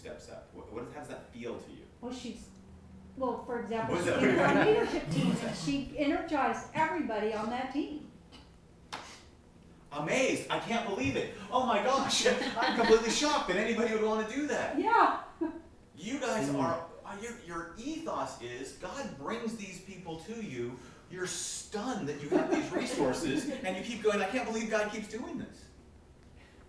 steps up? How does that feel to you? Well, for example, she's in our leadership team, and she energized everybody on that team. Amazed. I can't believe it. Oh my gosh. I'm completely shocked that anybody would want to do that. Yeah. You guys are, your ethos is God brings these people to you. You're stunned that you have these resources, and you keep going, I can't believe God keeps doing this.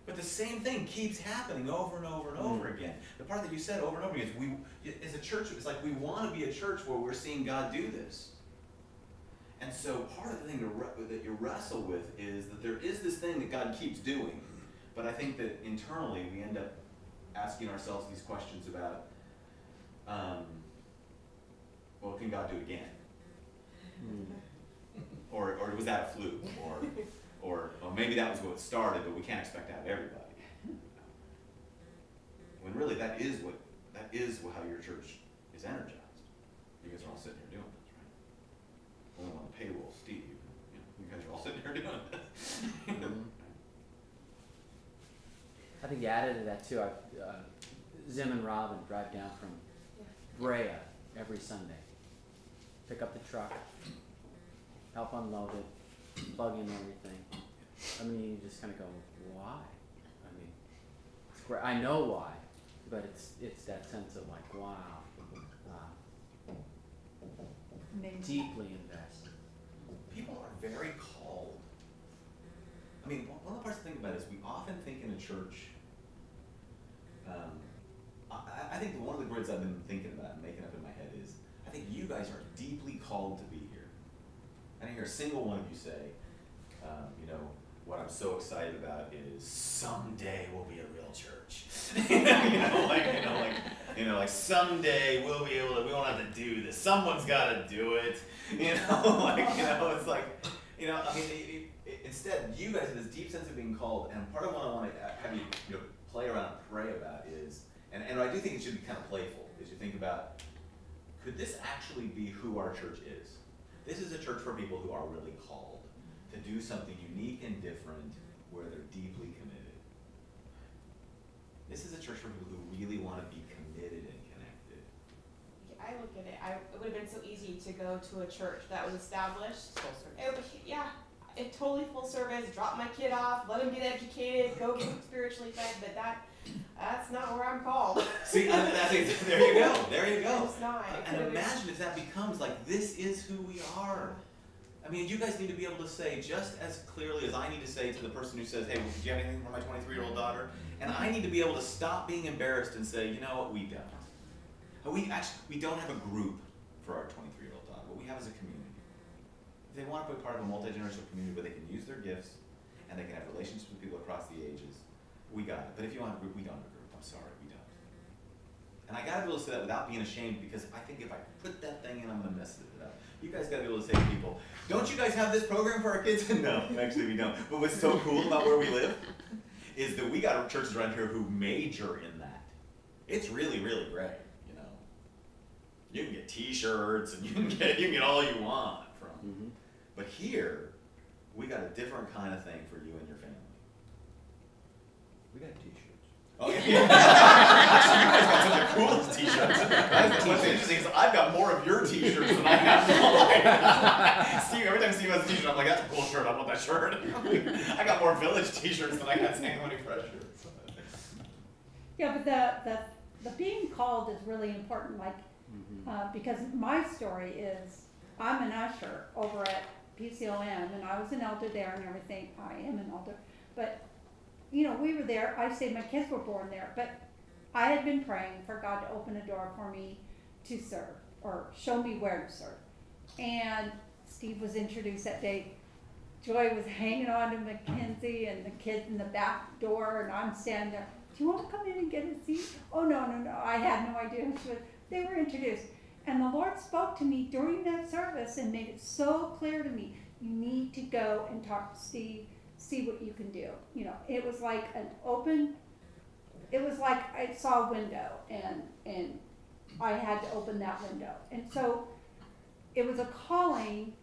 But the same thing keeps happening over and over and over again. The part that you said over and over again is, as a church, it's like we want to be a church where we're seeing God do this. And so part of the thing that you wrestle with is that there is this thing that God keeps doing, but I think that internally we end up asking ourselves these questions about, well, can God do it again? Or was that a fluke? Or maybe that was what started, but we can't expect to have everybody. When really that is how your church is energized. You guys are all sitting here doing this, right? Only on the payroll, Steve. You guys are all sitting here doing this. I think you added to that too. Zim and Robin drive down from Brea every Sunday. Pick up the truck, help unload it, plug in everything. I mean, you just kind of go, why? I mean, it's great. I know why, but it's that sense of like, wow, deeply invested. People are very called. I mean, one of the parts to think about is we often think in a church, I think one of the words I've been thinking about and making up in my head is, I think you guys are deeply called to be here. I didn't hear a single one of you say, what I'm so excited about is someday we'll be a real church. like someday we'll be able to, we won't have to do this. Someone's got to do it. It's like, I mean, instead, you guys have this deep sense of being called, and part of what I want to have you, play around and pray about is, and I do think it should be kind of playful, is you think about, could this actually be who our church is? This is a church for people who are really called to do something unique and different where they're deeply committed. This is a church for people who really want to be committed and connected. I look at it, it would have been so easy to go to a church that was established. It totally full service, drop my kid off, let him get educated, go get spiritually fed, but that's not where I'm called. See, there you go. It's not. And imagine if that becomes like, this is who we are. I mean, you guys need to be able to say just as clearly as I need to say to the person who says, hey, well, do you have anything for my 23-year-old daughter? And I need to be able to stop being embarrassed and say, you know what, we don't. We don't have a group for our 23-year-old daughter. What we have is a community. If they want to be part of a multi-generational community where they can use their gifts and they can have relationships with people across the ages, we got it. But if you want a group, we don't have a group. I'm sorry, we don't. And I got to be able to say that without being ashamed, because I think if I put that thing in, I'm going to mess it up. You guys got to be able to say to people, don't you guys have this program for our kids? No, actually we don't. But what's so cool about where we live is that we got churches around here who major in that. It's really, really great, You can get T-shirts and you can get all you want from. Mm-hmm. But here, we got a different kind of thing for you and your family. We got T-shirts. Oh, yeah. Actually, you guys got some of the coolest T-shirts. What's interesting is I've got more of your T-shirts than I have. Steve, every time Steve has a T-shirt, I'm like, that's a cool shirt. I want that shirt. I got more Village T-shirts than I got St. Money Fresh shirts. Yeah, but the being called is really important. Because my story is, I'm an usher over at PCOM, and I was an elder there and everything. I am an elder, but we were there. I say my kids were born there, but I had been praying for God to open a door for me to serve, or show me where to serve. And Steve was introduced that day. Joy was hanging on to Mackenzie and the kids in the back door, and I'm standing there. Do you want to come in and get a seat? Oh, no. I had no idea who she was. They were introduced. And the Lord spoke to me during that service and made it so clear to me, you need to go and talk to Steve, see what you can do. It was like I saw a window and I had to open that window. And so it was a calling,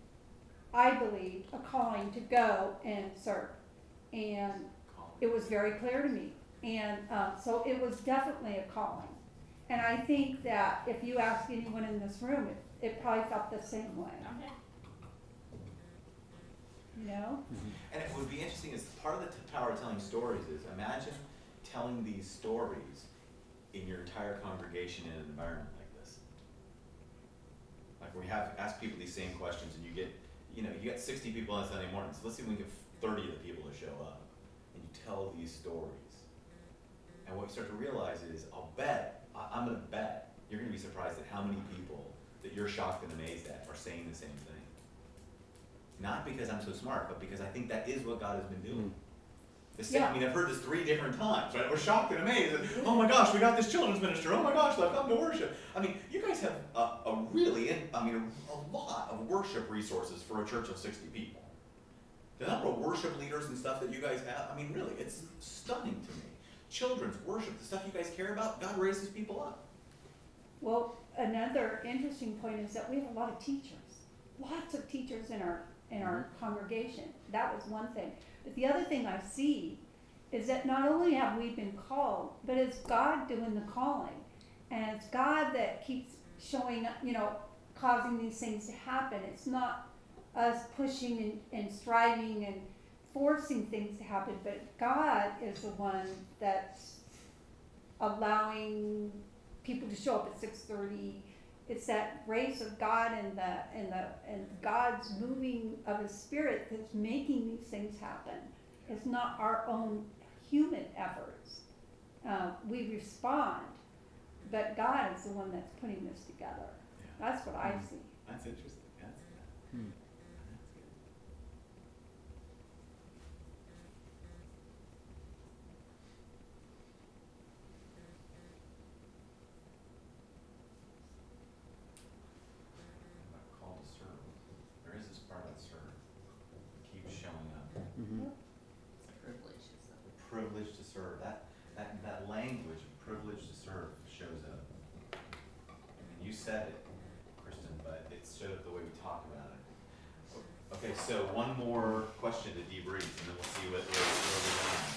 I believed, a calling to go and serve. And it was very clear to me. And so it was definitely a calling. And I think that if you ask anyone in this room, it probably felt the same way. Okay. You know? And it would be interesting is part of the power of telling stories is imagine telling these stories in your entire congregation in an environment like this. Like we have ask people these same questions and you get 60 people on Sunday morning. So let's see if we can get 30 of the people to show up and you tell these stories. And what you start to realize is I'm gonna bet you're gonna be surprised at how many people that you're shocked and amazed at are saying the same thing. Not because I'm so smart, but because I think that is what God has been doing. I mean, I've heard this 3 different times, right? We're shocked and amazed. Oh my gosh, we got this children's minister. Oh my gosh, they'll come to worship. I mean, you guys have a lot of worship resources for a church of 60 people. The number of worship leaders and stuff that you guys have, I mean, really, it's stunning to me. Children's worship, the stuff you guys care about, God raises people up. Well, another interesting point is that we have a lot of teachers. Lots of teachers in our congregation. That was one thing. But the other thing I see is that not only have we been called, but it's God doing the calling. And it's God that keeps showing up, causing these things to happen. It's not us pushing and striving and forcing things to happen, but God is the one that's allowing people to show up at 6:30. It's that grace of God and God's moving of His Spirit that's making these things happen. It's not our own human efforts. We respond, but God is the one that's putting this together. Yeah. That's what I see. That's interesting. That's good. Call to serve. There is this part about serve. Keep showing up. Mm-hmm. It's a privilege. The privilege to serve. That language, privilege to serve, shows up. I mean, you said it, Kristen, but it showed up the way we talk about it. Okay, so one more question to debrief, and then we'll see where we're going.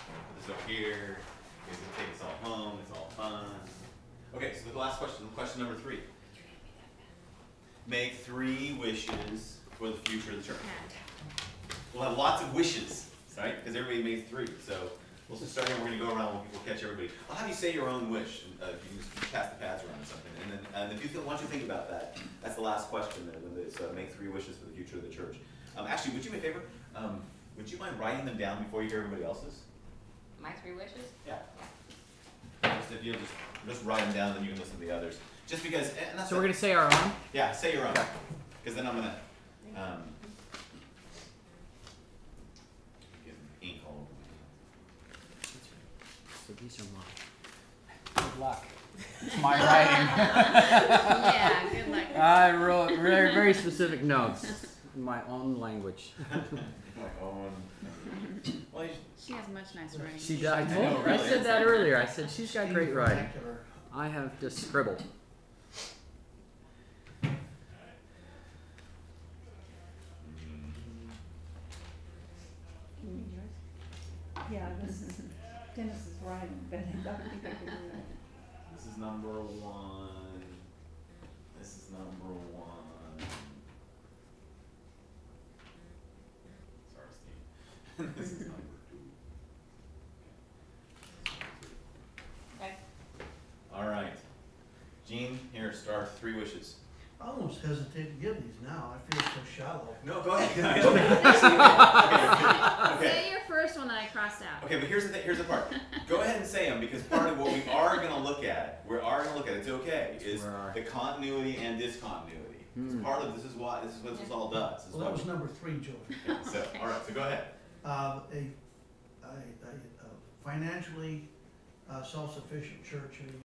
Put this over here. You guys can take us all home. It's all fun. Okay, so the last question number 3. Make 3 wishes for the future of the church. We'll have lots of wishes, right? Because everybody made 3. So we'll just start here. We're going to go around. We'll catch everybody. I'll have you say your own wish. You can just pass the pads around or something. And then once you think about that, that's the last question there. So make 3 wishes for the future of the church. Actually, would you do me a favor? Would you mind writing them down before you hear everybody else's? My 3 wishes? Yeah. Just if you just write them down, then you can listen to the others. Just because. And that's So we're going to say our own? Yeah, say your own. Because then I'm going to. Get ink all over my So these are mine. Good luck. It's my writing. Yeah, good luck. I wrote very, very specific notes in my own language. My own. Well, She has much nicer writing. She does. I really. said that earlier. I said she's got great writing. I have just scribbled. Yeah, Dennis is writing, but I don't think I can do it. this is number 1. This is number 1. Sorry, Steve. This is number 2. Okay. All right. Gene, here, start 3 wishes. I almost hesitate to give these now. I feel so shallow. No, go ahead. Okay. Say your first one that I crossed out. Okay, but here's the thing. Here's the part. Go ahead and say them because part of what we are going to look at, it's okay, is the continuity and discontinuity. It's part of this is what this all does. Well, that was number 3, Joey. Okay, so, all right. So go ahead. A financially self-sufficient church